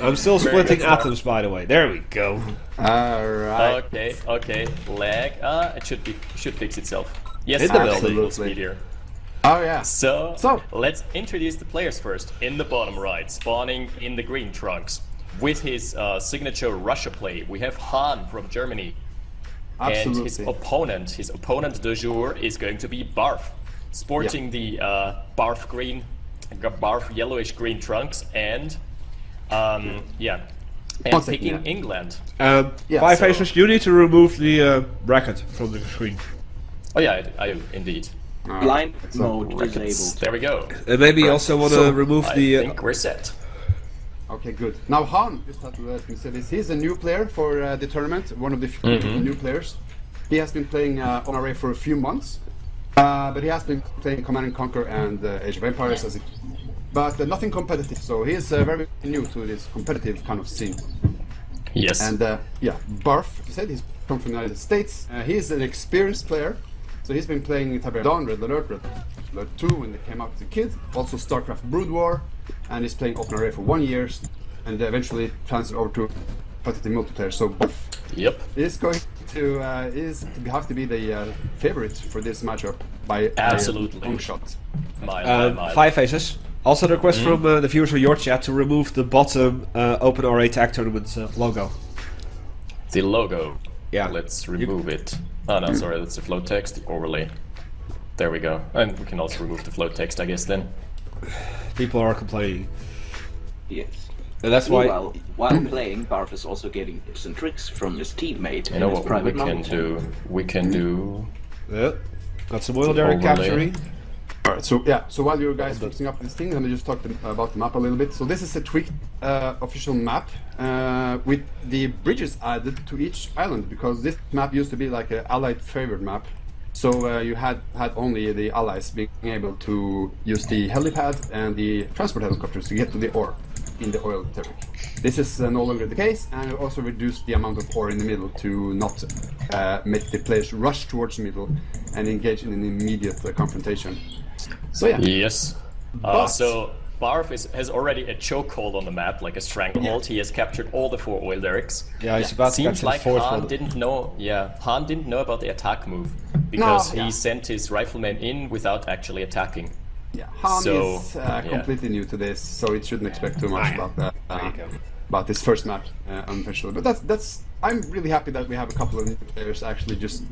I'm still splitting atoms, by the way. There we go. Alright. Okay. Lag. It should fix itself. Yes, In the building building. full speed here. Oh yeah. So, So- let's introduce the players first. In the bottom right, spawning in the green trunks, with his signature Russia play, we have Han from Germany. Absolutely. And his opponent de jour is going to be Barf, sporting the Barf yellowish green trunks and One second, picking England. FiveAces, you need to remove the bracket from the screen. Oh yeah, I indeed. Blind mode disabled. There we go. And maybe you also want to remove I the... think we're set. Okay, good. Now Han, just have to let me say this. He's a new player for the tournament, one of the few new players. He has been playing OpenRA for a few months, but he has been playing Command & Conquer and Age of Empires but nothing competitive. So he is very new to this competitive kind of scene. Yes. And Barf, you said he's from the United States. He is an experienced player, so he's been playing Tiberian Dawn, Red Alert, Red Alert 2 when they came out as a kid. Also StarCraft Brood War, and he's playing OpenRA for 1 year, and eventually transferred over to competitive multiplayer. So Barf is going to have to be the favorite for this matchup by Absolutely. a long shot. Mile. FiveAces. Also, the request from the viewers of your chat to remove the bottom OpenRA Tag Tournament logo. The logo. Yeah. Let's remove it. Oh no, sorry, that's the float text, the overlay. There we go. And we can also remove the float text, I guess, then. People are complaining. Yes. And that's why... While playing, Barf is also getting tips and tricks from his teammate You know in his what private we can knowledge. do? We can do... Yeah. Got some oil there in overlay. capturing. Alright, so while you guys fixing up this thing, let me just talk about the map a little bit. So this is a tweaked official map with the bridges added to each island, because this map used to be like an allied favored map. So you had only the allies being able to use the helipad and the transport helicopters to get to the ore in the oil territory. This is no longer the case, and it also reduced the amount of ore in the middle to not make the players rush towards the middle and engage in an immediate confrontation. So yeah. Yes. But- So Barf has already a chokehold on the map, like a stranglehold. He has captured all the 4 oil derricks. Yeah, he's about to Seems capture like the 4th Han one. didn't know. Yeah, Han didn't know about the attack move because No, he sent his riflemen in without actually attacking. Yeah, Han So, is yeah. completely new to this, so it shouldn't expect too much about that. There you go. About this first map, unofficially. But that's. I'm really happy that we have a couple of new players actually just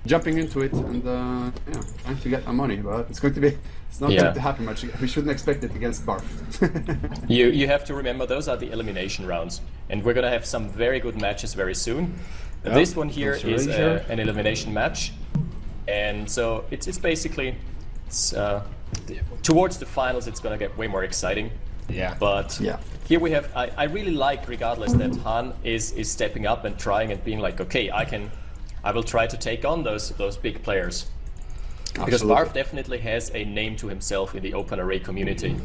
jumping into it and trying to get our money. But it's not going to happen much. We shouldn't expect it against Barf. You have to remember those are the elimination rounds, and we're gonna have some very good matches very soon. This one here is an elimination match, and so it's basically towards the finals. It's gonna get way more exciting. Yeah. But here we have. I really like, regardless, that Han is stepping up and trying and being like, okay, I will try to take on those big players. Because Absolutely. Barf definitely has a name to himself in the OpenRA community.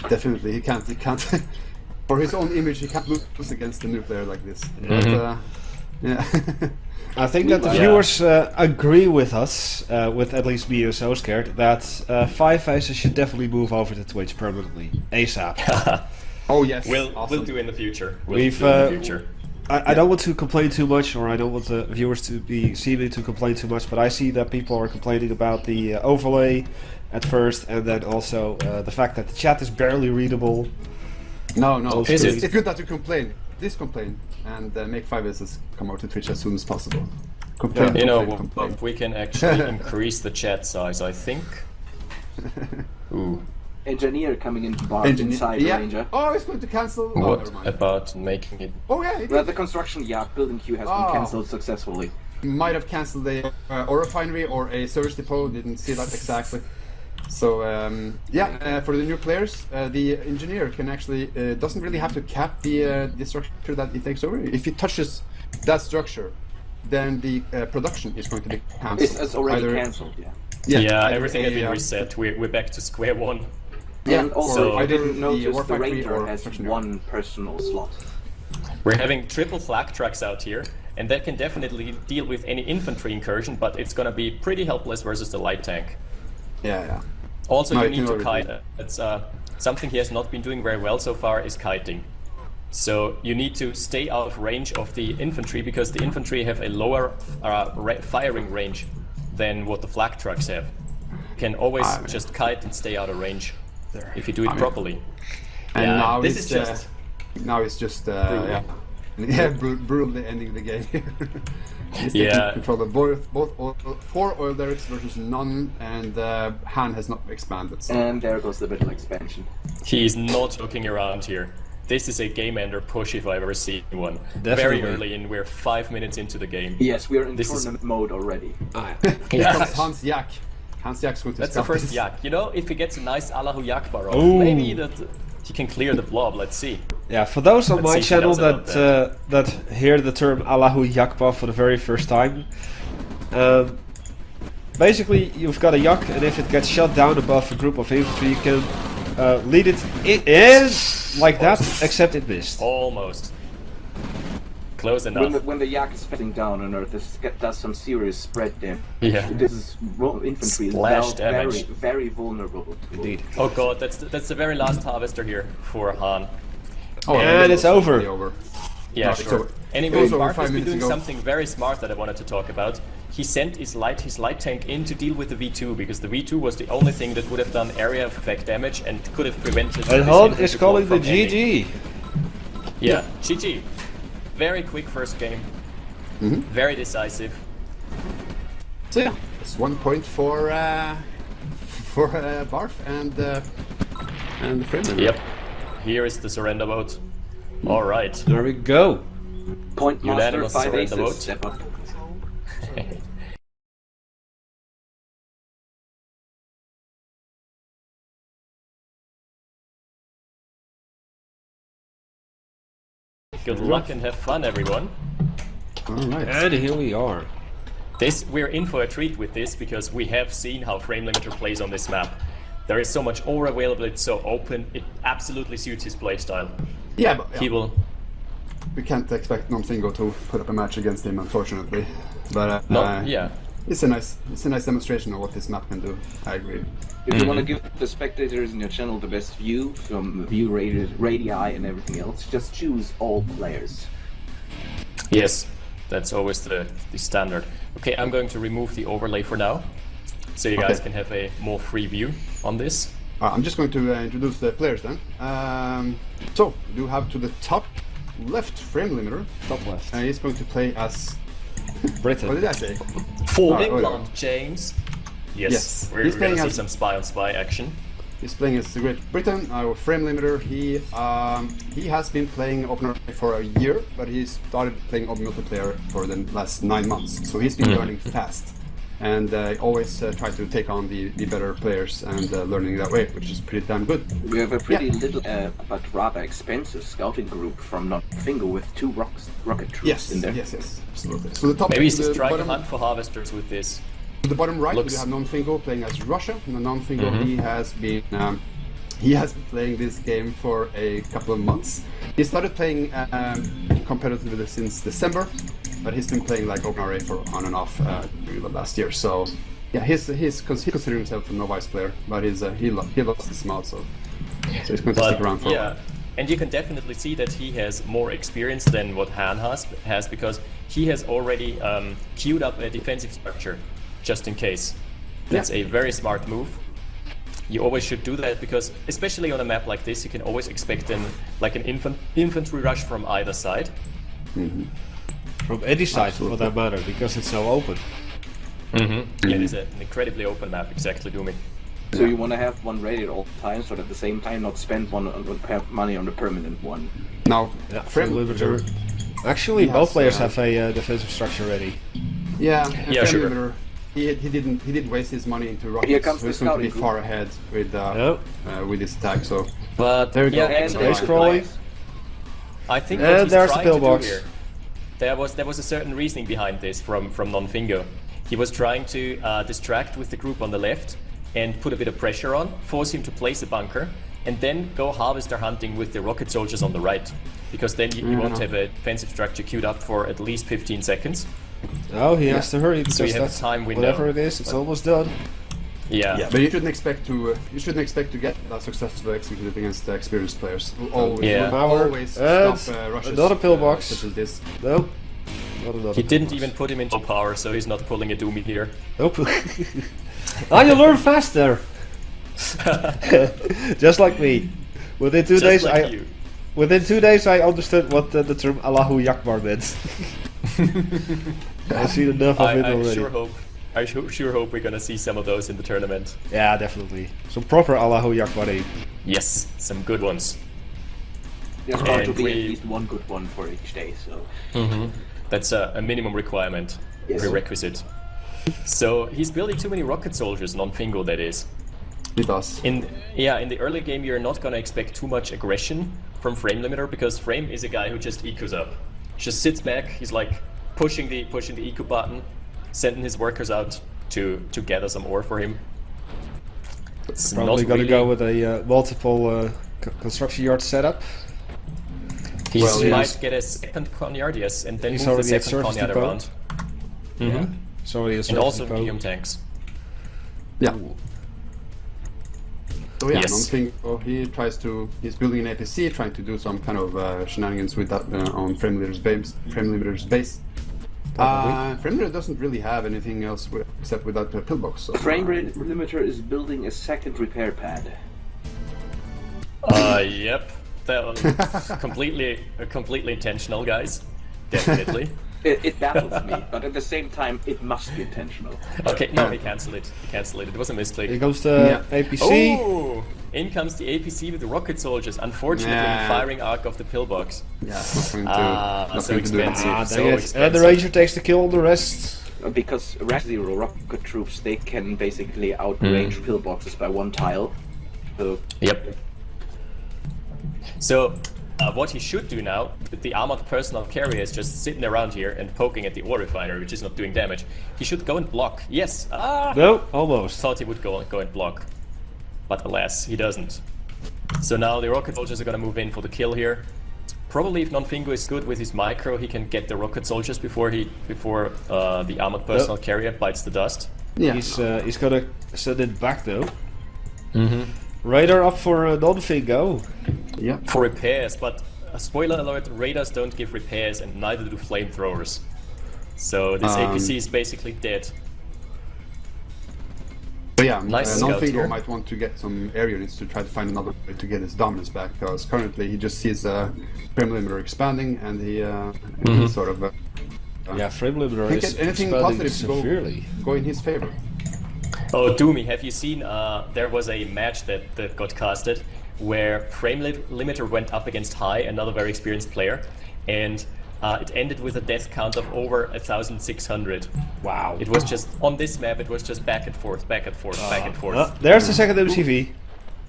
Definitely, he can't. For his own image, he can't lose against a new player like this. But, yeah. I think that the viewers agree with us, with at least me and SoScared, that FiveAces should definitely move over to Twitch permanently, ASAP. Oh yes, We'll awesome. do in the future. I don't want to complain too much, or I don't want the viewers to be seeming to complain too much, but I see that people are complaining about the overlay at first, and then also the fact that the chat is barely readable. No, Is it's it? good that you complain. Please complain and make FiveAces come over to Twitch as soon as possible. Complain. You know, complain. we can actually increase the chat size, I think. Ooh. Engineer coming into Barf inside Ranger. Oh, it's going to cancel. Oh, What never mind. about making it? Oh yeah, Well, the construction building queue has been cancelled successfully. might have cancelled a ore refinery or a service depot. Didn't see that exactly. So for the new players, the engineer can actually doesn't really have to cap the structure that he takes over. If he touches that structure, then the production is going to be cancelled. It's already cancelled. Yeah, everything has been reset. We're back to square one. Yeah, And also, I didn't notice ore the factory Ranger or has production one personal slot. We're having triple flak trucks out here, and that can definitely deal with any infantry incursion, but it's gonna be pretty helpless versus the light tank. Yeah. Also, No, you it can need to already kite. That's something he has not been doing very well so far is kiting. So you need to stay out of range of the infantry because the infantry have a lower firing range than what the flak trucks have. You can always just kite and stay out of range if you do it properly. And Yeah, now this it's is just now it's just brutally ending the game. He's taking control of both 4 oil derricks versus none, and Han has not expanded. So. And there goes the battle expansion. He's not looking around here. This is a game ender push if I've ever seen one. Definitely. Very early in, we're 5 minutes into the game. Yes, we're in tournament mode already. Here comes Hans Yak. Hans Yak's going to That's the scout first this. yak. You know, if he gets a nice Allahu Yakbar off, Ooh. maybe that he can clear the blob. Let's see. Yeah, for those on Let's my see if he channel knows about that hear the term Allahu Yakbar for the very first time, basically you've got a yak, and if it gets shot down above a group of infantry, you can lead it in like that, except it missed. Almost. Close enough. When the yak is fetting down on Earth, this does some serious spread damage. Yeah. This is infantry is Splash very, damage. very vulnerable. Indeed. Oh god, that's the very last harvester here for Han. Oh, And it's over. Yeah, No, sure. so- Anyway, it was over Barf 5 has been minutes doing ago. something very smart that I wanted to talk about. He sent his light tank in to deal with the V2 because the V2 was the only thing that would have done area of effect damage and could have prevented. And this Han infantry is calling the from ending. GG. Yeah, GG. Very quick first game. Very decisive. So yeah, it's 1 point for Barf and the frame. Yep. Here is the surrender vote. All right. There we go. Point master, Unanimous surrender FiveAces, vote. step up. Good luck and have fun, everyone. Alright. And here we are. We're in for a treat with this because we have seen how Frame Limiter plays on this map. There is so much ore available, it's so open, it absolutely suits his playstyle. Yeah, but He will... we can't expect Nonfingo to put up a match against him, unfortunately. But yeah. it's a nice demonstration of what this map can do. I agree. If you want to give the spectators in your channel the best view from view radii and everything else, just choose all players. Yes, that's always the standard. Okay, I'm going to remove the overlay for now, so you guys can have a more free view on this. I'm just going to introduce the players then. So, you have to the top left Frame Limiter. Top left. He's going to play as... Britain. What did I say? Full Oh, yeah. implant, James. Yes, we're He's going to playing see as- some spy on spy action. He's playing as the Great Britain, our Frame Limiter. He has been playing OpenRA for a year, but he started playing Open Multiplayer for the last 9 months. So he's been learning fast, and always try to take on the better players and learning that way, which is pretty damn good. We have a pretty little, but rather expensive scouting group from Notfingo with 2 rocket troops Yes, in there. yes, absolutely. So the top, Maybe he's just the trying to bottom, hunt for harvesters with this. the bottom right, Looks- we have Nonfingo playing as Russia. And Nonfingo, he has been playing this game for a couple of months. He started playing competitively since December, but he's been playing like OpenRA for on and off during the last year. So yeah, he considers himself a novice player, but he lost his mouth, so he's going to stick around for a while. yeah, and you can definitely see that he has more experience than what Han has because he has already queued up a defensive structure just in case. That's a very smart move. You always should do that because, especially on a map like this, you can always expect an infantry rush from either side. From any side, for that matter, because it's so open. Yeah, it is an incredibly open map, exactly, Doomy. So you want to have one ready at all times, but at the same time not spend money on the permanent one. Now, Yeah, Frame Limiter. Actually, Yes, both players yeah. have a defensive structure ready. yeah, and Yeah, Frame sure. Limiter, he didn't waste his money into rockets. Here comes so the he's going to be scouting far ahead with his attack. So But There we yeah, go. actually, There's Crawley. I think And what he's there's the trying to do pillbox. here, there was a certain reasoning behind this from Nonfingo. He was trying to distract with the group on the left and put a bit of pressure on, force him to place a bunker, and then go harvester hunting with the rocket soldiers on the right. Because then you won't have a defensive structure queued up for at least 15 seconds. Oh, he has to hurry because So you have a that's time window. whatever it is, it's almost done. Yeah. But you shouldn't expect to get that successful executed against experienced players. Always, Yeah. always stop rushes. Another pillbox. Such as this. Nope. Not another He didn't pillbox. even put him into power, so he's not pulling a Doomy here. Nope. Ah, you learn faster. Just like me. Within 2 days, Within 2 days, I understood what the term Allahu Yakbar meant. I've seen enough of it already. I sure hope we're gonna see some of those in the tournament. Yeah, definitely. Some proper Allahu Yakbar. Yes, some good ones. There's going to And be we- at least one good one for each day, so... That's a minimum requirement, Yes. prerequisite. So he's building too many rocket soldiers, non-Fingo that is. He does. In the early game you're not gonna expect too much aggression from Frame Limiter, because Frame is a guy who just ecos up. Just sits back, he's like pushing the eco button, sending his workers out to gather some ore for him. It's Probably not gonna really, go with a multiple construction yard setup. he Well, yeah. might get a second Conyard, yes, and then He's move the already at second surface Conyard depot. around. Yeah. Sorry, And also medium tanks. Yeah. So yeah, Yes. non-Fingo, he's building an APC, trying to do some kind of shenanigans with that on Frame Limiter's base. Frame Limiter doesn't really have anything else except with that pillbox. So, Frame rate limiter is building a second repair pad. Yep. That was completely intentional, guys. Definitely. It baffles me, but at the same time, it must be intentional. Okay, no, he cancelled it. It was a mistake. Here comes the APC. Oh! In comes the APC with the rocket soldiers. Unfortunately, Nah. firing arc of the pillbox. yeah, it's not going to, So not going to do expensive. anything. Ah, So dang it. And expensive. the Ranger takes the kill on the rest. Because Rack Zero rocket troops, they can basically outrange pillboxes by one tile. So Yep. So, what he should do now, with the armored personal carriers just sitting around here and poking at the ore refinery, which is not doing damage, he should go and block. Yes! No, almost. Thought he would go and block. But alas, he doesn't. So now the rocket soldiers are gonna move in for the kill here. Probably if non-Fingo is good with his micro, he can get the rocket soldiers before the armored personal carrier bites the dust. Yeah. He's gonna send it back though. Radar up for non-Fingo. Yeah. For repairs, but spoiler alert, radars don't give repairs and neither do flamethrowers. So this APC is basically dead. So yeah, Nice scout non-Fingo here. might want to get some air units to try to find another way to get his dominance back, because currently he just sees Frame Limiter expanding, and he's sort of Yeah, Frame Limiter can't is get anything expanding positive severely. go in his favor. Oh, Doomy, have you seen, there was a match that got casted where Frame Limiter went up against High, another very experienced player, and it ended with a death count of over 1,600. Wow. It was just, on this map, it was just back and forth, back and forth, back and forth. There's the second MCV.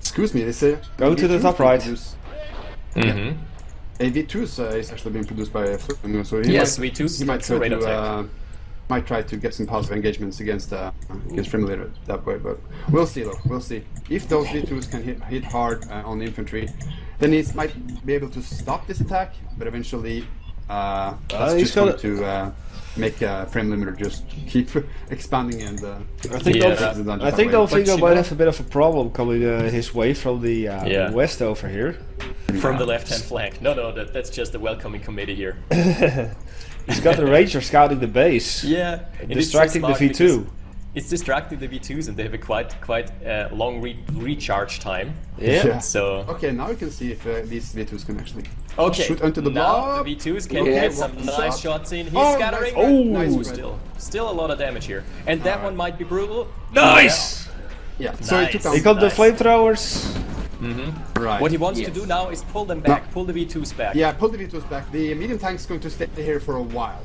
Excuse me, they say Go to the top right. Mm-hmm. A V2 is actually being produced by Flipper, so he Yes, might, V2s, he might that's try a radar to might try to get some positive engagements against Frame Limiter that way, but we'll see though. We'll see if those V2s can hit hard on the infantry, then he might be able to stop this attack, but eventually that's he's just going gonna- to make Frame Limiter just keep expanding and I think Yeah. non-Fingo might have a bit of a problem coming his way from the west over here. From the left-hand flank. No, that's just the welcoming committee here. He's got the Ranger scouting the base. Yeah, and it's so Distracting the smart V2. because It's distracting the V2s, and they have a quite long recharge time. Yeah. So Okay, now we can see if these V2s can actually okay, shoot onto the now blob. the V2s can Okay, get some one nice shot. shots in. He's Oh, scattering. nice spread. Still a lot of damage here, and that one might be brutal. Nice! Yeah, so he took Nice. out. Here come the Nice. flamethrowers. Right. What he wants to Yes. do now is pull them back, pull the V2s back. Yeah, pull the V2s back. The medium tank's going to stay here for a while.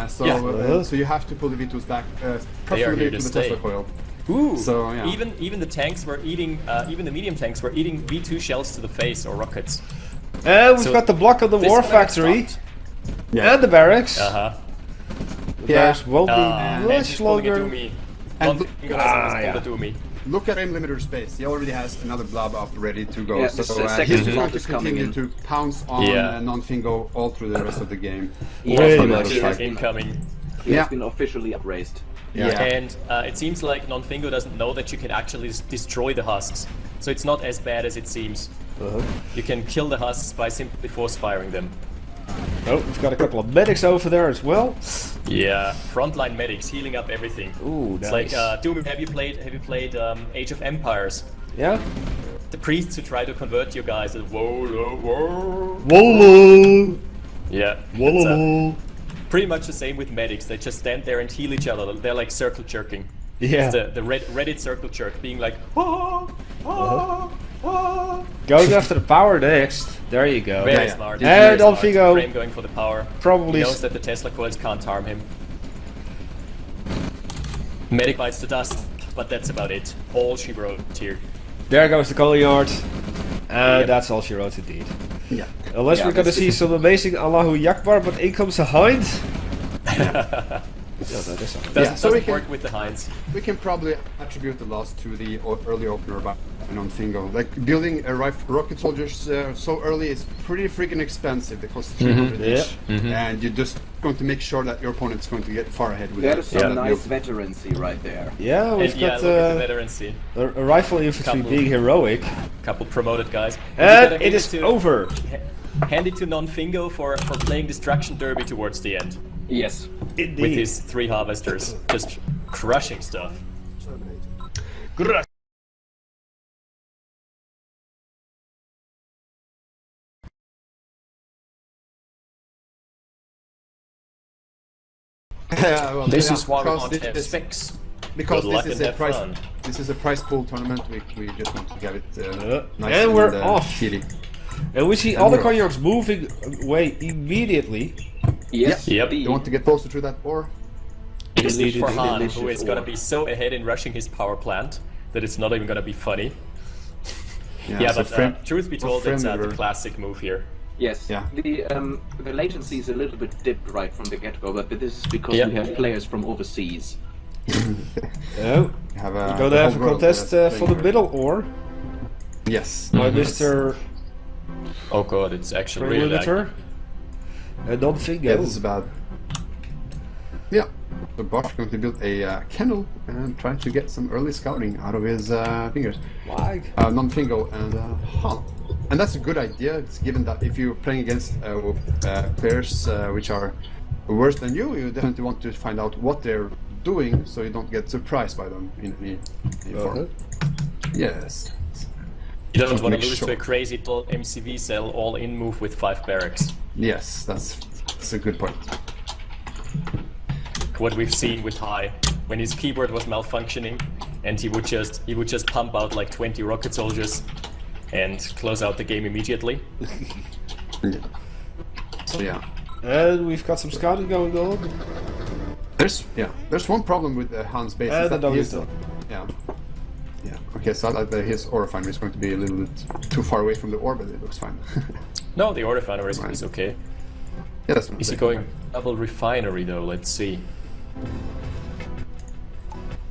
So Yeah. so you have to pull the V2s back, They are preferably here to to the stay. Tesla coil. Ooh. So, yeah. Even the tanks were eating. Even the medium tanks were eating V2 shells to the face or rockets. And we've So got the block of the This war one I got factory. stopped. And the barracks. Uh-huh. The Yeah. barracks won't be And much he's pulling it to longer. me. And Don't pull it to me. Look at Frame Limiter space. He already has another blob up ready to go. Yeah, so the second he's just blob going to is coming continue in. to pounce on Yeah. non-Fingo all through the rest of the game. He Really has been- nice. he has been- Incoming. he Yeah. has been officially upraised. Yeah. And it seems like Nonfingo doesn't know that you can actually destroy the husks. So it's not as bad as it seems. You can kill the husks by simply force firing them. Oh, we've got a couple of medics over there as well. Yeah, frontline medics healing up everything. Ooh, it's nice. like Doom. Have you played Age of Empires? Yeah. The priests who try to convert you guys. Whoa. Yeah. Whoa. Pretty much the same with medics. They just stand there and heal each other. They're like circle jerking. Yeah. It's the Reddit circle jerk, being like, Going after the power next. There you go. very smart. And Very smart. Nonfingo Frame going for the power. probably He knows that the Tesla coils can't harm him. Medic bites the dust, but that's about it. All she wrote here. There goes the calling yard. And Yep. that's all she wrote indeed. Yeah. Unless Yeah, we're gonna that's- see some amazing Allahu Yakbar, but in comes a hind. Doesn't we can- work with the Hinds. We can probably attribute the loss to the early opener by Nonfingo. Like building a rocket soldiers so early is pretty freaking expensive. They cost 300 each, and you're just going to make sure that your opponent's going to get far ahead with That it. is some Yeah. nice veterancy right there. Yeah, we've And yeah, got look at the veterancy. a rifle infantry Couple. being heroic. Couple promoted guys. And You gotta it hand is to- over. Hand it to Nonfingo for playing Destruction Derby towards the end. Yes. Indeed. With his 3 harvesters. Just crushing stuff. Yeah, well, This yeah, is why we because want to have this- specs. Because Good luck this is and a have prize. fun. This is a prize pool tournament. We just want to get it nice and we're off. cheaty. And we see all the conyards moving away immediately. Yes. Yep. You want to get closer to that ore? This is for Delicious, Han, delicious who is gonna ore. be so ahead in rushing his power plant that it's not even gonna be funny. Yeah, Yeah, so but truth be told, it's the we're- classic move here. Yes. Yeah. The latency is a little bit dipped right from the get-go, but this is because Yeah. we have players from overseas. Oh, have we're a, gonna the have a whole world contest that's for the playing middle ore Yes. by Mr. Oh god, it's actually Frame really Limiter and Yeah, this is Nonfingo. bad. Yeah. So Bosch going to build a kennel and try to get some early scouting out of his fingers. Lag. Nonfingo and Han. And that's a good idea. It's given that if you're playing against players which are worse than you definitely want to find out what they're doing so you don't get surprised by them in any form. Yes. You don't want Make to lose sure. to a crazy tall MCV cell all-in move with 5 barracks. Yes, that's a good point. What we've seen with High, when his keyboard was malfunctioning, and he would just pump out like 20 rocket soldiers and close out the game immediately. Yeah. So yeah. And we've got some scouting going on. There's one problem with Han's base. And is that the he's- dog yeah. Yeah. Okay, so his ore refinery is going to be a little bit too far away from the ore, but it looks fine. No, the ore refinery is Right. okay. Yeah, that's what I'm Is he saying. going double refinery though? Let's see.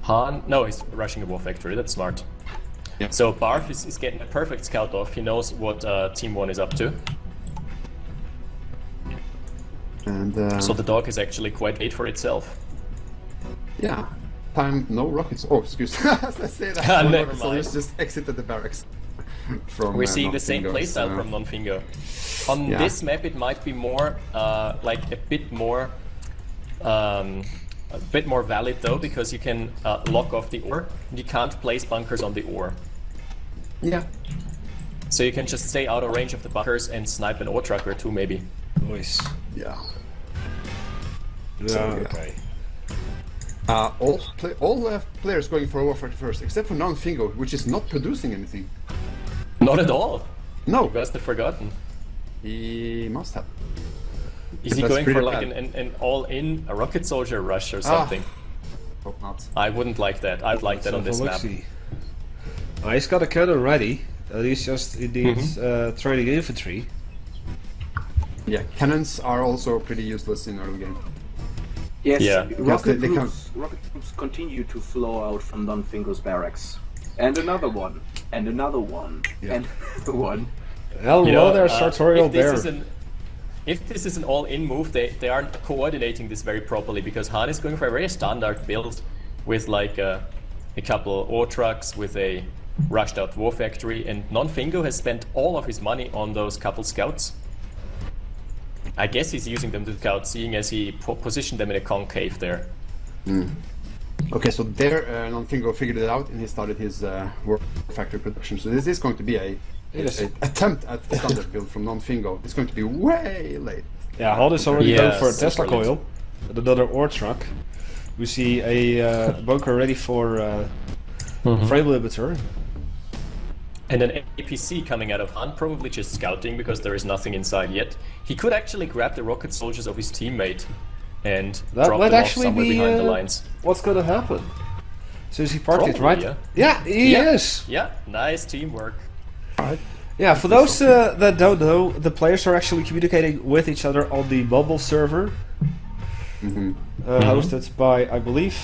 Han? No, he's rushing a war factory. That's smart. Yeah. So Barf is getting a perfect scout off. He knows what Team 1 is up to. And So the dog is actually quite late for itself. yeah, time no rockets. Oh, excuse. Let's say that. Ah, No never rocket soldiers mind. just exited the barracks. From, We're seeing the same Nonfingo, playstyle so- from Nonfingo. On Yeah. this map, it might be more like a bit more valid though, because you can lock off the ore. And you can't place bunkers on the ore, Yeah. so you can just stay out of range of the bunkers and snipe an ore truck or two maybe. Nice. Yeah. Yeah, okay. All players going for Warfare first, except for Nonfingo, which is not producing anything. Not at all. No, You guys have forgotten. he must have. Is he That's going for pretty like bad. an all-in a rocket soldier rush or something? Hope not. I wouldn't like that. I'd like that on this map. He's got a cannon ready. He's just indeed training infantry. Yeah, cannons are also pretty useless in early game. Yes. Yeah. Rocket, they rocket troops continue to flow out from Nonfingo's barracks. And another one. And another one. Yeah. And another one. Well, You know, there's sartorial if this is an all-in move, they aren't coordinating this very properly, because Han is going for a very standard build. with like a couple ore trucks with a rushed out war factory, and Non-Fingo has spent all of his money on those couple scouts. I guess he's using them to scout, seeing as he positioned them in a concave there. Okay, so there Non-Fingo figured it out and he started his war factory production. So this is going to be a attempt at a standard build from Non-Fingo. It's going to be way late. Yeah, Hod is already going for a super Tesla late. coil and another ore truck. We see a bunker ready for frame limiter. And an APC coming out of Han, probably just scouting because there is nothing inside yet. He could actually grab the rocket soldiers of his teammate and That drop might them off actually somewhere be behind the lines. what's going to happen. Since he parked it Probably, right. yeah. Yeah, he is. Yeah, nice teamwork. Yeah, for those that don't know, the players are actually communicating with each other on the mobile server, hosted by, I believe,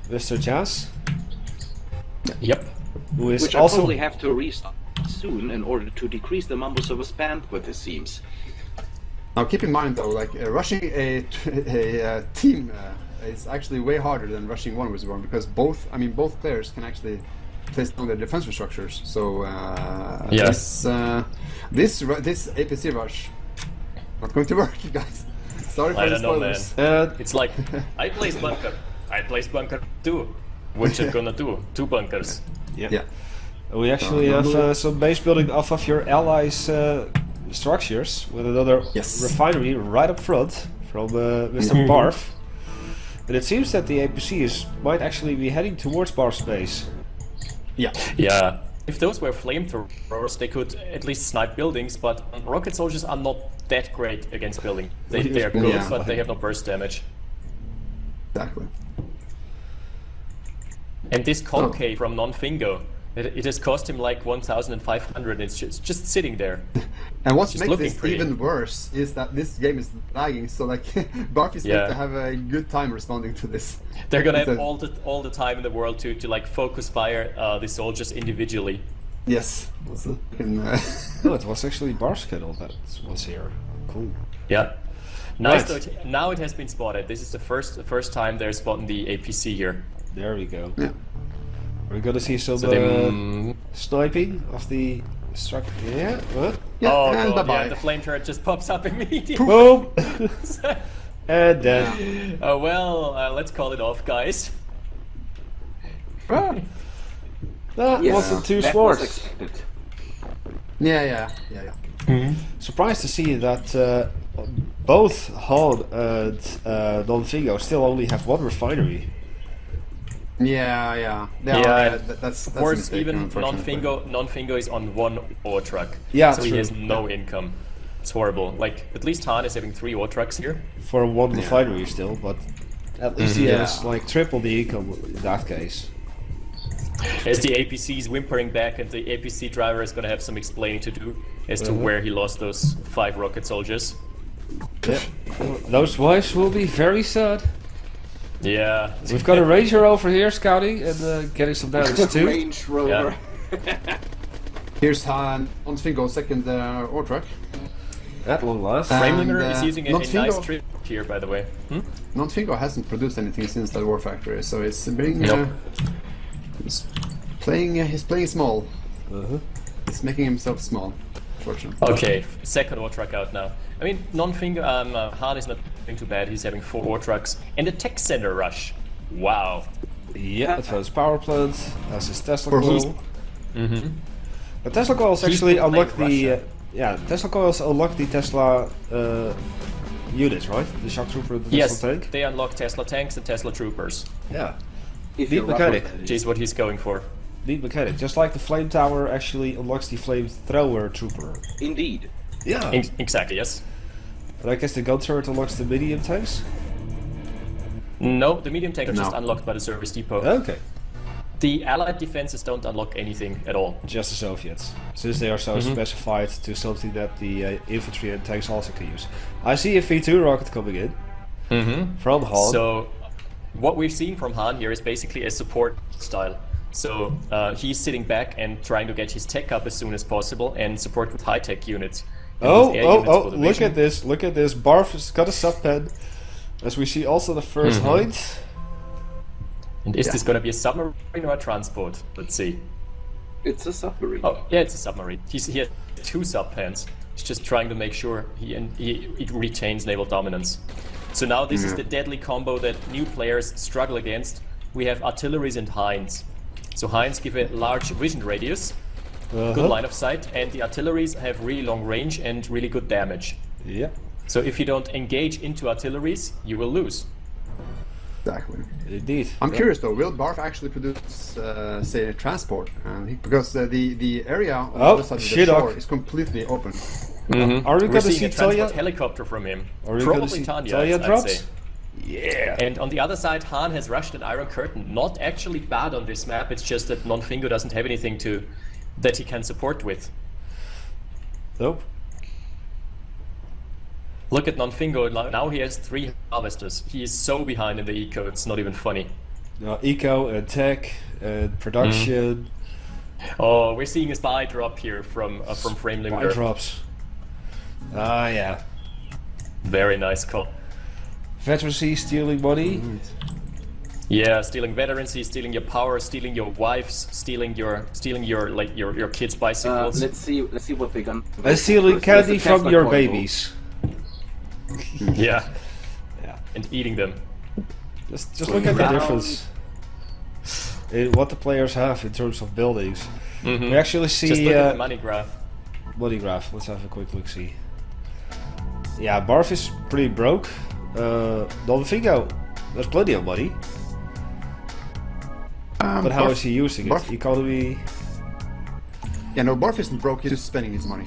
Mr. Jazz, Yep. who is Which I also. probably have to restart soon in order to decrease the mumble server's bandwidth, it seems. Now keep in mind though, like rushing a team is actually way harder than rushing one versus one, because both players can actually place down their defensive structures. So Yes. this APC rush not going to work, you guys. Sorry for I the don't know, man. spoilers. It's like, I placed bunker. I placed bunker 2. What you gonna do? 2 bunkers. Yeah. We actually have some base building off of your allies' structures with another Yes. refinery right up front from Mr. Barf. And it seems that the APC might actually be heading towards Barf's base. Yeah. Yeah. If those were flamethrowers, they could at least snipe buildings, but rocket soldiers are not that great against buildings. They are good, Yeah. but they have no burst damage. Exactly. And this concave from Non-Fingo, it has cost him like 1,500. It's just sitting there. And what Just makes looking this pretty. even worse is that this game is lagging, so like Barf is going to have a good time responding to this. They're gonna have So- all the time in the world to like focus fire the soldiers individually. Yes. Oh, it was actually Barf's kennel that was here. Cool. Yeah. Nice. Right. Though, now it has been spotted. This is the first time they're spotting the APC here. There we go. Yeah. We're gonna see some So they, sniping of the structure. Yeah, what? Yeah, oh and god, bye-bye. yeah, the flame turret just pops up immediately. Boom! And then. Well, let's call it off, guys. That Yeah, wasn't too that smart. was expected. Yeah. Surprised to see that both Hod and Non-Fingo still only have one refinery. Yeah. That's Of a course, mistake, even unfortunately. Non-Fingo is on one ore truck. Yeah, so he true. has no income. It's horrible. Like, at least Han is having 3 ore trucks here. For one refinery still, but at least he has Yeah. like triple the income in that case. As the APC is whimpering back, and the APC driver is going to have some explaining to do as to where he lost those 5 rocket soldiers. Yeah. Those wives will be very sad. Yeah. We've got a ranger over here scouting and getting some damage too. Range Rover. Here's Han on Fingo's second ore truck. At long last. Frame And, Limiter is using a Non-Fingo- nice trick here, by the way. Non-Fingo hasn't produced anything since that war factory, so it's being Nope. he's playing small. Uh-huh. He's making himself small, fortunately. Okay, second ore truck out now. I mean, Non-Fingo, Han is not doing too bad. He's having 4 ore trucks and a tech center rush. Wow. Yeah, advanced power plant. Has his Tesla For coil. The Tesla coils He's actually been unlock playing the. Russia. Tesla coils unlock the Tesla units, right? The shock trooper and the Yes, Tesla tank. they unlock Tesla tanks and Tesla troopers. Yeah. If Neat you're mechanic. Russian, Which is what he's going for. Neat mechanic. Just like the flame tower actually unlocks the flamethrower trooper. Indeed. Yeah. Exactly, yes. And I guess the gun turret unlocks the medium tanks. No, the medium tank are just No. unlocked by the service depot. Okay. The allied defenses don't unlock anything at all. Just the Soviets, since they are so specified to something that the infantry and tanks also can use. I see a V2 rocket coming in from Han. So, what we're seeing from Han here is basically a support style. So, he's sitting back and trying to get his tech up as soon as possible and support with high-tech units. And with air units for the Look vision. at this, look at this. Barf has got a sub pen. As we see also the first Hind. And is this going to be a submarine or a transport? Let's see. It's a submarine. Oh, yeah, it's a submarine. He has 2 sub-pans. He's just trying to make sure he retains naval dominance. So now this is the deadly combo that new players struggle against. We have artilleries and hinds. So hinds give a large vision radius, good line of sight, and the artilleries have really long range and really good damage. Yeah. So if you don't engage into artilleries, you will lose. Exactly. Indeed. I'm curious though, will Barf actually produce, say, a transport? Because the area on the other side of the shore is completely open. Are we going to seeing see a transport Talia? helicopter from him? Are we going to Probably see Tanya, Talia I'd drops? say. Yeah. And on the other side, Han has rushed an Iron Curtain. Not actually bad on this map, it's just that Nonfingo doesn't have anything that he can support with. Nope. Look at Nonfingo, now he has 3 harvesters. He is so behind in the eco, it's not even funny. Eco and tech and production. Oh, we're seeing a spy drop here from Frame Buy Limiter. drops. Ah, yeah. Very nice call. Veterancy, stealing money. Yeah, stealing veterancy, stealing your power, stealing your wives, stealing your kids' bicycles. Let's see what they're gonna. And stealing candy from your babies. Yeah. Yeah. And eating them. Just look at the difference in what the players have in terms of buildings. We actually see Just look at the money graph. money graph. Let's have a quick look see. Yeah, Barf is pretty broke. Nonfingo, there's plenty of money. But how is he using it? Economy. Yeah, no, Barf isn't broke. He's just spending his money,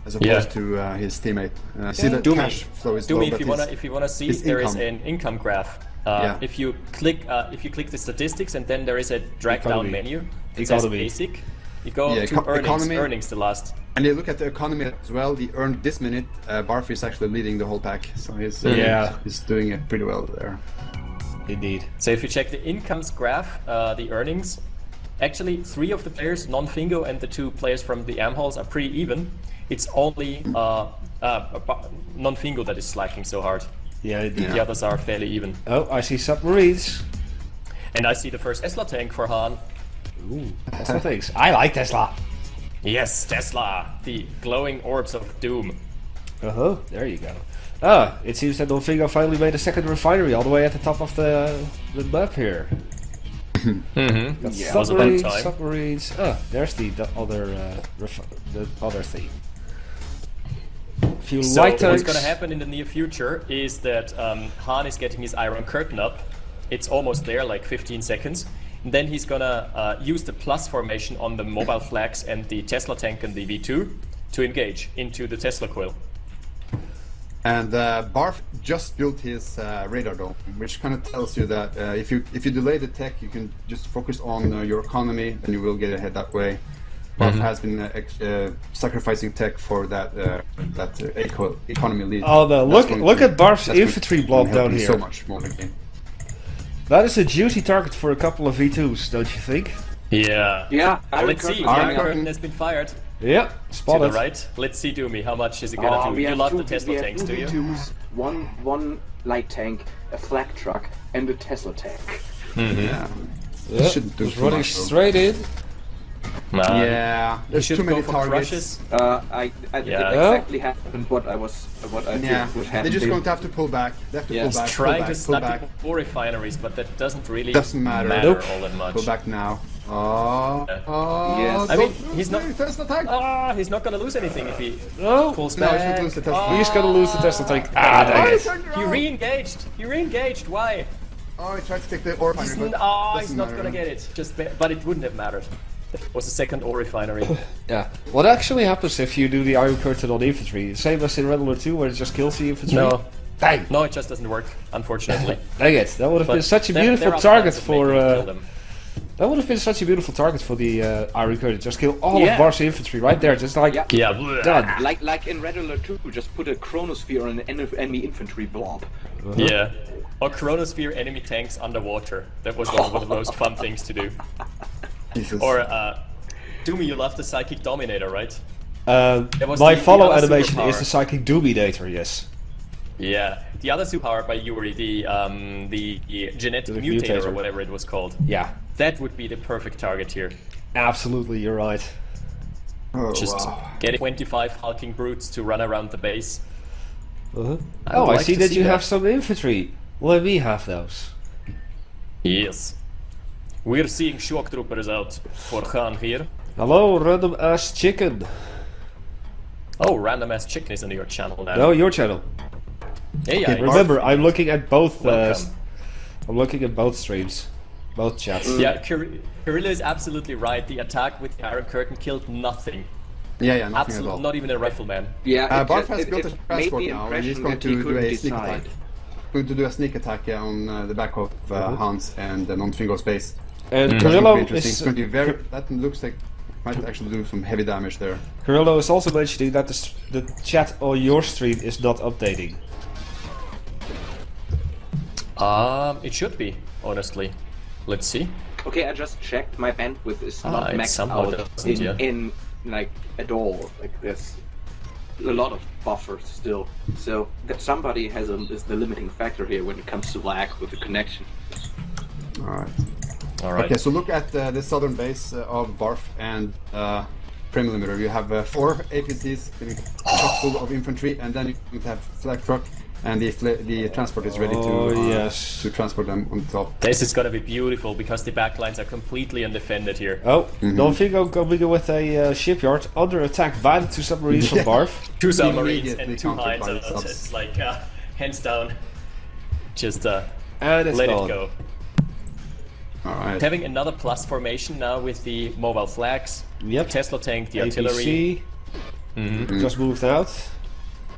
as opposed to his teammate. See the cash flow is low, Doomy, but if you wanna see, there is an income graph. If you click the statistics and then there is a drag down menu. It says basic. You go to earnings the last. And you look at the economy as well. The earned this minute, Barf is actually leading the whole pack, so he's doing it pretty well there. Indeed. So if you check the incomes graph, the earnings, actually 3 of the players, Nonfingo and the 2 players from the AMHOLES, are pretty even. It's only Nonfingo that is slacking so hard. Yeah, indeed. The others are fairly even. Oh, I see submarines. And I see the first Tesla tank for Han. Ooh, Tesla things. I like Tesla. Yes, Tesla, the glowing orbs of doom. There you go. Ah, it seems that Nonfingo finally made a second refinery all the way at the top of the map here. Got submarines. Ah, there's the other thing. Few So light tanks. what's going to happen in the near future is that Han is getting his Iron Curtain up. It's almost there, like 15 seconds. And then he's going to use the plus formation on the mobile flags and the Tesla tank and the V2 to engage into the Tesla coil. And Barf just built his radar dome, which kind of tells you that if you delay the tech, you can just focus on your economy, and you will get ahead that way. Barf has been sacrificing tech for that economy lead. Oh no! Look at Barf's infantry blob down here. So much more again. That is a juicy target for a couple of V2s, don't you think? Yeah. Yeah. Let's see. Iron Curtain has been fired. Yeah, spotted. To the right. Let's see, Doomy. How much is it gonna do? You love the Tesla tanks, do you? One light tank, a flak truck, and a Tesla tank. Yeah. Shouldn't do It's too running much, though. straight in. Yeah, there's too many targets. Crushes. I did exactly happened what I think would happen. They're just going to have to pull back. They have to pull back. Trying to pull snap back. more refineries, but that doesn't really matter. all that much. Pull back now. Yes. I mean, he's not. Tesla tank. He's not gonna lose anything if he pulls No, back. he's going to lose the Tesla. He's gonna lose the Tesla tank. Dang it. He re-engaged. He re-engaged. Why? Oh, he tried to take the ore refinery, but He's doesn't not matter. gonna get it. But it wouldn't have mattered. It was a second ore refinery. Yeah. What actually happens if you do the Iron Curtain on infantry? Same as in Red Alert 2, where it just kills the infantry? No. Dang. No, it just doesn't work, unfortunately. Dang it. That would have been such a beautiful target for. That would have been such a beautiful target for the Iron Curtain. Just kill all of Bar's infantry right there, just like done. Like in Red Alert 2, just put a chronosphere on an enemy infantry blob. Yeah. Or chronosphere enemy tanks underwater. That was one of the most fun things to do. Jesus. Or, Doomy, you love the Psychic Dominator, right? My follow animation is the Psychic Dominator, yes. Yeah. the other superpower by Yuri, the genetic The mutator or mutator. whatever it was called. Yeah, That would be the perfect target here. absolutely, you're right. Oh, Just wow. getting 25 hulking brutes to run around the base. Uh-huh. I Oh, would I like see to that see you that. have some infantry. Let me have those. Yes. We're seeing shock troopers out for Khan here. Hello, random ass chicken. Oh, random ass chicken is on your channel now. No, your channel. Hey, Okay, Remember, I'm looking at both. Welcome. I'm looking at both streams, both chats. Yeah, Kirilla is absolutely right. The attack with the Iron Curtain killed nothing. Yeah, nothing at Absolutely, all. not even a rifleman. Yeah, Barf has built a made transport the now, and he's impression going that to he do couldn't a sneak decide. attack. Going to do a sneak attack on the back of Hans and Non-Fingo's base. And That's going to be Carrillo interesting. It's is going to be very. That looks like might actually do some heavy damage there. Carrillo is also mentioning that the chat on your stream is not updating. It should be, honestly. Let's see. Okay, I just checked. My bandwidth is not it maxed somehow out doesn't, yeah. in like at all. Like there's a lot of buffer still. So that somebody is the limiting factor here when it comes to lag with the connection. All right. All right. Okay, so look at the southern base of Barf and Frame Limiter. You have 4 APCs full of infantry, and then you have flag truck, and the transport is ready yes. to transport them on top. This is gonna be beautiful because the backlines are completely undefended here. Oh, Donfingo coming with a shipyard under attack by the 2 submarines from Barf. 2 submarines Immediately and 2 countered by the Heinz. subs. It's like hands down. Just And it's let gone. it go. All right. Having another plus formation now with the mobile flags. Yep. The Tesla tank, the artillery. APC just moved out.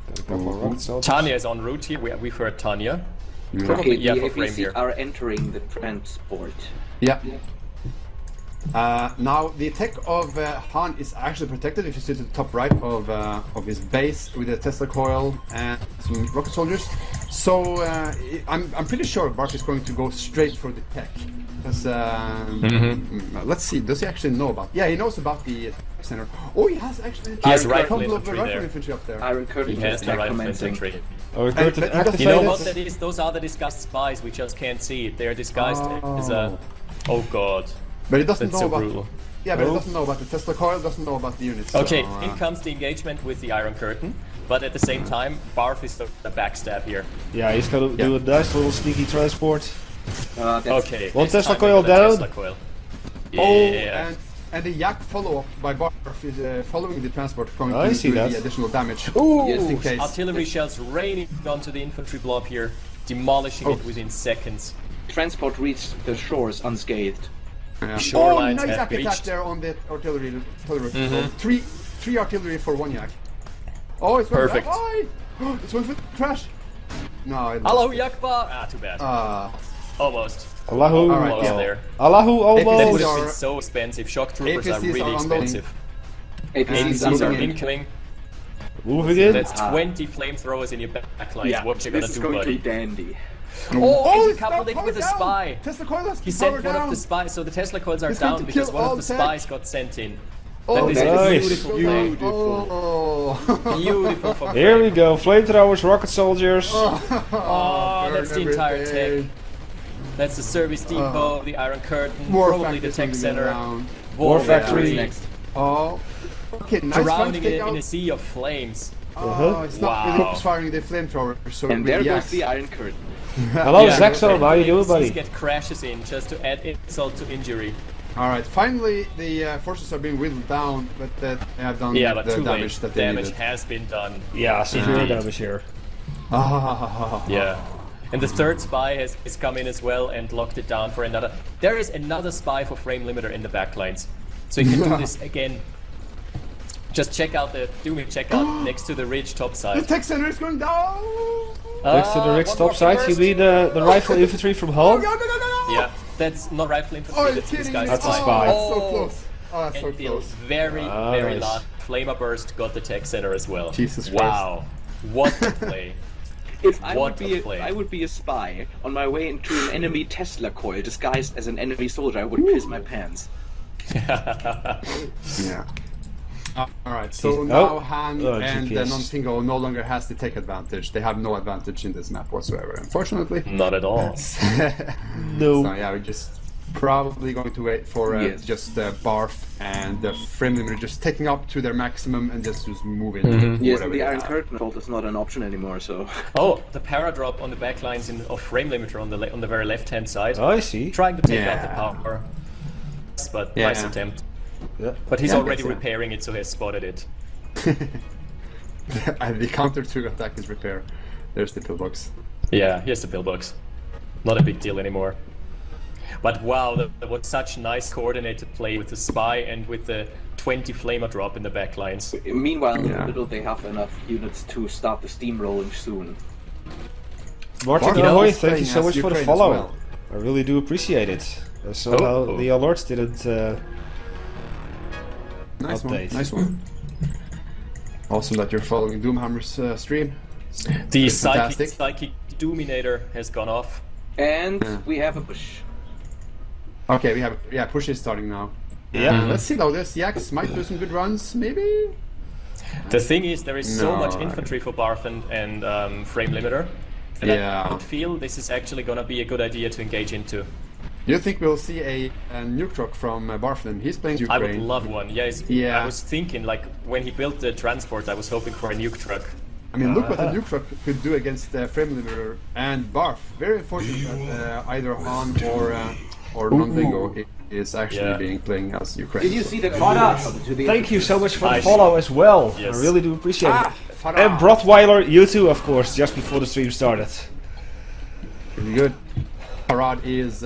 Got a couple of rocket soldiers. Tanya is en route here. We've heard Tanya. Probably, Okay, yeah, the for frame APCs here. are entering the transport. Yeah. Now the tech of Han is actually protected if you see to the top right of his base with a Tesla coil and some rocket soldiers. So I'm pretty sure Barf is going to go straight for the tech. Because let's see, does he actually know about? Yeah, he knows about the center. Oh, he has actually. He has a rifle couple of infantry rifle there. infantry up there. Iron Curtain He has is the back rifle commencing. infantry. Our curtain but he doesn't You know activated. what that is? Those are the disguised spies. We just can't see it. They are disguised as a. Oh god. But he doesn't That's know so about. brutal. Yeah, but he doesn't know about the Tesla coil. Doesn't know about the units. Okay, so, in comes the engagement with the Iron Curtain, but at the same time, Barf is the backstab here. Yeah, he's gonna do a nice little sneaky transport. That's Okay. One this Tesla time we coil got a down. Tesla coil. Oh, Yeah. and the Yak follow-up by Barf is following the transport, going I to see do that. the additional damage. Ooh. Just in case. Artillery shells raining onto the infantry blob here, demolishing it within seconds. Transport reached the shores unscathed. Yeah. Shorelines nice have Yak attack reached. there on the artillery. So three artillery for 1 Yak. Oh, it's going Perfect. Why? It's going for crash. No, it Allahu Yakbar! Ah, too bad. Almost. Allahu. All right, Almost yeah. there. Allahu That would almost. have are- been so expensive. Shock troopers are APCs really are unloading. expensive. APCs APCs are unloading. incoming. Moving in. That's 20 flamethrowers in your backlines. What you gonna this is do, going buddy? to be dandy. Oh, and he it's now coupled it with a powered down. spy. Tesla coil has He sent powered one of down. the spies, so the Tesla coils are He's going down to because kill one all of the tech. spies got sent in. Oh, That is that's a nice. beautiful play. Oh. Beautiful for Here we go. Flamethrowers, rocket soldiers. Oh, that's the entire tech. That's the service depot, the Iron Curtain, War probably the factory's tech going to be center, around. war factory, Next. Oh. Okay, nice one drowning to take it in out. a sea of flames. Oh, it's not really Wow. firing the flamethrower, so And it there really goes yaks. the Iron Curtain. Hello, Yeah, Zaxo. How you doing, APCs buddy? get crashes in just to add insult to injury. Alright, finally the forces are being whittled down, but they have done Yeah, but the too damage late. that they Damage needed. has been done. Yeah, severe Indeed. damage here. Yeah. And the third spy has come in as well and locked it down for another. There is another spy for frame limiter in the backlines. So you can do this again. Just check out the Doomhammer, check out next to the ridge top The side. tech center is going down! Next to the ridge one top more side, you first. mean the rifle infantry from Oh, Hull? no! Yeah, that's not rifle infantry, Oh, you're that's this kidding guy's me. That's a spy. spy. That's so Oh. close. Oh, that's so And the close. very nice. last Flamer Burst got the tech center as well. Jesus Christ. Wow. What a play. If I What would a be play. I would be a spy on my way into an enemy Tesla coil disguised as an enemy soldier, I would piss my pants. Yeah. Alright, so Oh. now Han Oh, and GPS. Non-Fingo no longer has the tech advantage. They have no advantage in this map whatsoever, unfortunately. Not at all. No. So yeah, we're just probably going to wait for Yes. just Barf and the frame limiter just taking up to their maximum and just moving. Yes, whatever the they Iron have. Curtain fault is not an option anymore, so... Oh, the para drop on the back lines of frame limiter on the very left hand side. I see. Trying to take out Yeah. the power. But Yeah. nice attempt. Yeah. But he's Yeah, already that's it. repairing it, so he has spotted it. And the counter to attack is repair. There's the pillbox. Yeah, here's the pillbox. Not a big deal anymore. But wow, that was such nice coordinated play with the spy and with the 20 flamer drop in the back lines. Meanwhile, in the Yeah. middle, they have enough units to start the steamrolling soon. Martin Barf Ahoy, is thank playing you so as much for the Ukraine as follow. well. I really do appreciate it. So Oh. the alerts didn't Nice update. one. Nice one. Awesome that you're following Doomhammer's stream. The It's fantastic. psychic Doominator has gone off. And Yeah. we have a push. Okay, we have push is starting now. Yeah. Let's see though. This Yax might do some good runs, maybe. The thing is, there is so No, much I- infantry for Barf and frame limiter. And Yeah. I don't feel this is actually gonna be a good idea to engage into. You think we'll see a nuke truck from Barflin? He's playing I Ukraine. would love one. Yes, Yeah. I was thinking, like, when he built the transport, I was hoping for a nuke truck. I mean, look what the nuke truck could do against Frame Limiter and Barf. Very unfortunate that either Han or Non-Bingo is actually Yeah. playing as Ukraine. Did you see the Thank you so much for the I follow as well. Yes. I really do appreciate it. Farah. And Brotweiler, you too, of course, just before the stream started. Pretty good. Farad is,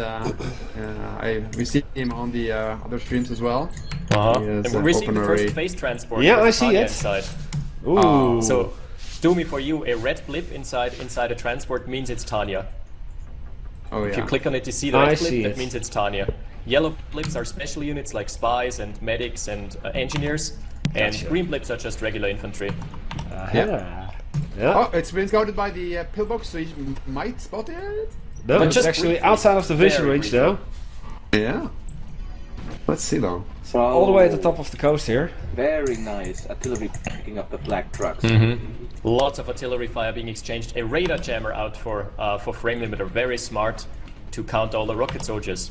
we see him on the other streams as well. He is, And we're receiving the OpenRA. first phase transport. Yeah, with I see Tanya it. Inside. Ooh. So, Doomy, for you, a red blip inside a transport means it's Tanya. Oh If you yeah. click on it, you see the I red blip, see that it. means it's Tanya. Yellow blips are special units like spies and medics and engineers. And Gotcha. green blips are just regular infantry. Yeah. Yeah. Oh, it's been scouted by the pillbox, so he might spot it. No, But it's just actually briefly, outside of the vision very range briefly. now. Yeah. Let's see though. So All the way at the top of the coast here. Very nice. Artillery picking up the black trucks. Lots of artillery fire being exchanged. A radar jammer out for frame limiter. Very smart to count all the rocket soldiers.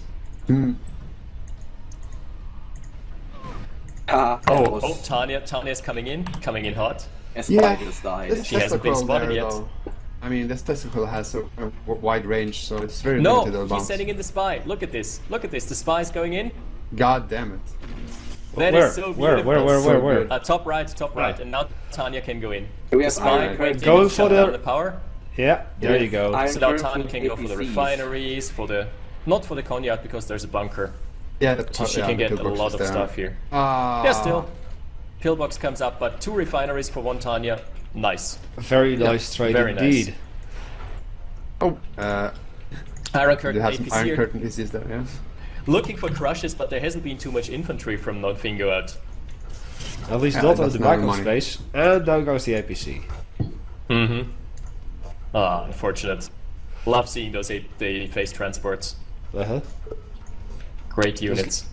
Oh, Tanya's coming in hot. Spiders died. This She hasn't been testicle spotted there, yet. though. I mean, this testicle has a wide range, so it's very No, limited he's advance. sending in the spy. Look at this. Look at this. The spy's going in. God damn it. That Where? is so Where? beautiful. Where? Top right. And now Tanya can go in. We The have spy Iron went Curtain. in Going and for shut the- down the power. Yeah, there you go. Iron So now Curtain Tanya can go for the APCs. refineries, not for the cognac because there's a bunker. Yeah, So she can get a lot of stuff here. Yeah, still. Pillbox comes up, but 2 refineries for 1 Tanya. Nice. Very nice trade very nice. indeed. Oh, Iron Curtain you have some APC Iron here. Curtain issues there, yeah. Looking for crushes, but there hasn't been too much infantry from Non-Fingo out. At least Yeah, not on that's the not back the of money. space. And down goes the APC. Unfortunate. Love seeing those the phase transports. Uh-huh. Great units.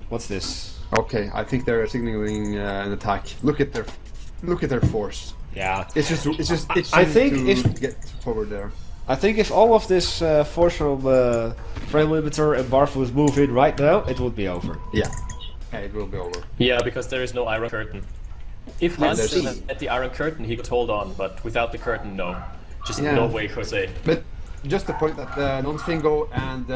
What's this? Okay, I think they're signaling an attack. Look at their force. Yeah. It's just I think to if- get forward there. I think if all of this force from frame limiter and Barf would move in right now, it would be over. Yeah. Okay, it will be over. Yeah, because there is no Iron Curtain. If Hans there's- still had the Iron Curtain, he could hold on, but without the curtain, no. Just Yeah. no way, Jose. But just the point that Non-Fingo and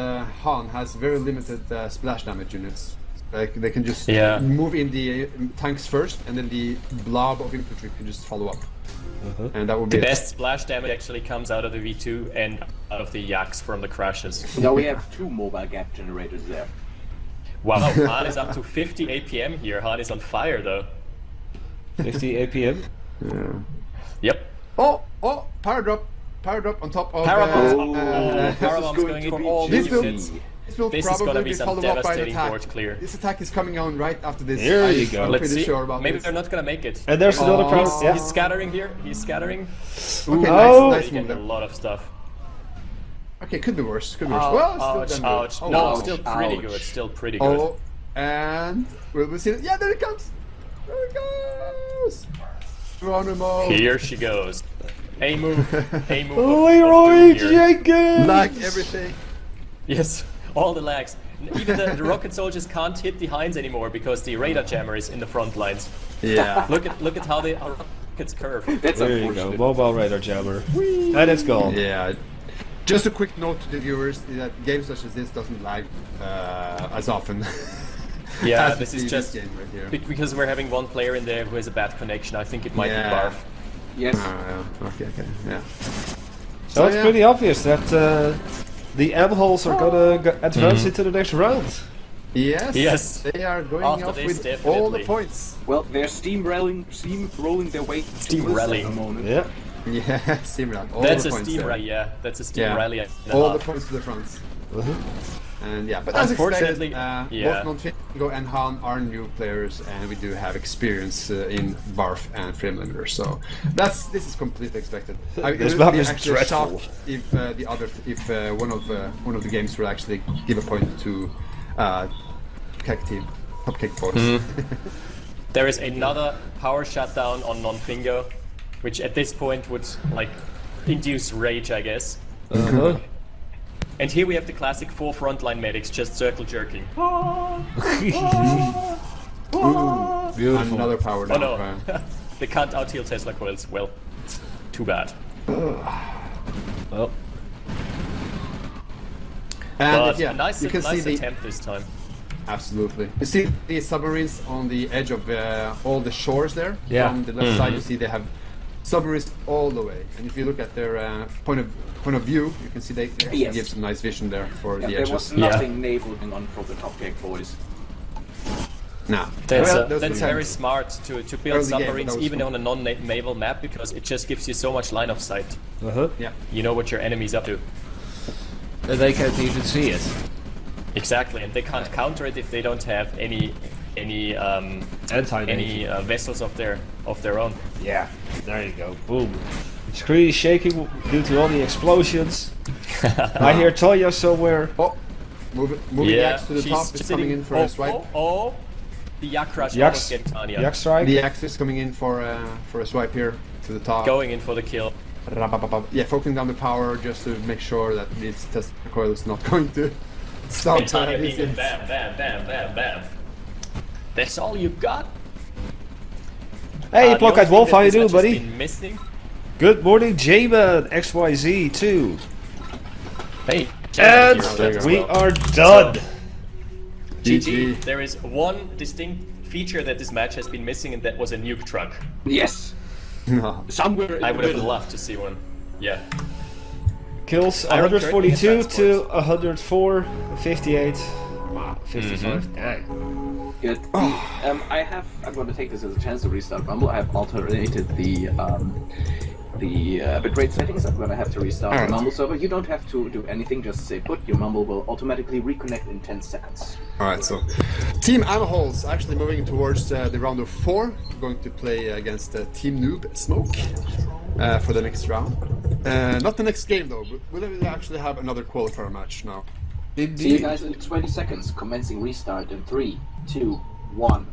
Han has very limited splash damage units. Like they can just Yeah. move in the tanks first, and then the blob of infantry can just follow up. And that would be The it. best splash damage actually comes out of the V2 and out of the Yaks from the crashes. Now we have 2 mobile gap generators there. Wow, Han is up to 50 APM here. Han is on fire though. 50 APM. Yep. Oh, Paradrop on top of Parabombs. this Parabombs is going in to for be all This the will- units. This will This is probably gonna be be some followed up by an devastating attack. board clear. This attack is coming on right after this. There you I'm go. pretty Let's see. sure about Maybe this. they're not gonna make it. And there's another Oh. crowd. Yeah. He's scattering here. He's scattering. Okay, Oh. nice He's move getting a there. lot of stuff. Okay, could be worse. Could be worse. Ouch, Well, it's ouch, still damn good. ouch. Oh, No, ouch. still pretty ouch. good. Still pretty good. Oh, and will we see it? Yeah, there it comes. There it goes! Geronimo! Here she goes. A move. A move. Leroy of Doom here. Jenkins! Like everything. Yes, all the lags. Even the rocket soldiers can't hit the Heinz anymore because the radar jammer is in the front lines. Yeah. Look at how the rockets curve. That's There you go, unfortunate. mobile radar jammer. And it's gone. Yeah. Just a quick note to the viewers that games such as this doesn't lag as often. Yeah, as this the is previous just game right here. because we're having one player in there who has a bad connection. I think it might Yeah. be Barf. Yes. Okay, yeah. So it's yeah. pretty obvious that the AMHOLES are gonna advance into the next round. Yes. Yes. They are going After off this, with all the definitely. points. Well, they're steam rolling their way Steam to this rallying. at the moment. Yeah. Yeah, steam rally. All That's the a points steam there. rally, yeah. That's a steam Yeah. rally and a All the half. points to the front. Uh-huh. And yeah, but as expected, Unfortunately, yeah. both Nonfingo and Han are new players, and we do have experience in Barf and frame limiter. So this is completely expected. This would map be is actually dreadful. shocked if one of the games will actually give a point to Kek Team, Top Kek Boys. Mm-hmm. There is another power shutdown on Nonfingo, which at this point would like induce rage, I guess. Uh-huh. And here we have the classic 4 frontline medics just circle jerking. Beautiful. Another power Oh down. no, they can't out heal Tesla coils. Well, too bad. Well, And But yeah, a nice, you can nice see the attempt this time. absolutely. You see the submarines on the edge of all the shores there. Yeah. From the left side, you see they have submarines all the way. And if you look at their point of view, you can see they actually Yes. give some nice vision there for Yeah, the there edges. was nothing naval going on for the Top Kek Boys. Nah. That's, Well, those that's were very attempts. smart to build Early game, but submarines that was even fun. on a non-naval map because it just gives you so much line of sight. uh-huh. Yeah. You know what your enemy's up to. And they can't even see it. Exactly, and they can't counter it if they don't have any Anti-naval. vessels of their own. Yeah, there you go. Boom. Screen is shaking due to all the explosions. I hear Toya somewhere. Oh, moving Yeah, Axe to the she's top is coming in for a swipe. Oh, the Yak Rush Yak almost getting Tanya. Yak strike. The Axe is coming in for a swipe here to the top. Going in for the kill. Yeah, focusing down the power just to make sure that its test coil is not going to stop. And Tanya being this. in, bam, bam, bam, bam, bam. That's all you got? Hey, The Blockeyed only Wolf, thing how you that doing, this match has buddy? been missing. Good morning, J-Man, XYZ, too. Hey, And there you go. we are done. GG. There is one distinct feature that this match has been missing, and that was a nuke truck. Yes. No. Somewhere in I the would have middle. loved to see one. Yeah. Kills Iron Curtain 142 and to 104, 58. Wow, 55. Dang. Good. I'm going to take this as a chance to restart Rumble. I have alternated the bitrate settings. I'm going to have to restart the Mumble server. You don't have to do anything. Just say put. Your Mumble will automatically reconnect in 10 seconds. Alright, so Team AMHOLES actually moving towards the round of 4. Going to play against Team Noob Smoke for the next round. Not the next game though, but we'll actually have another qualifier match now. See you guys in 20 seconds. Commencing restart in 3, 2, 1.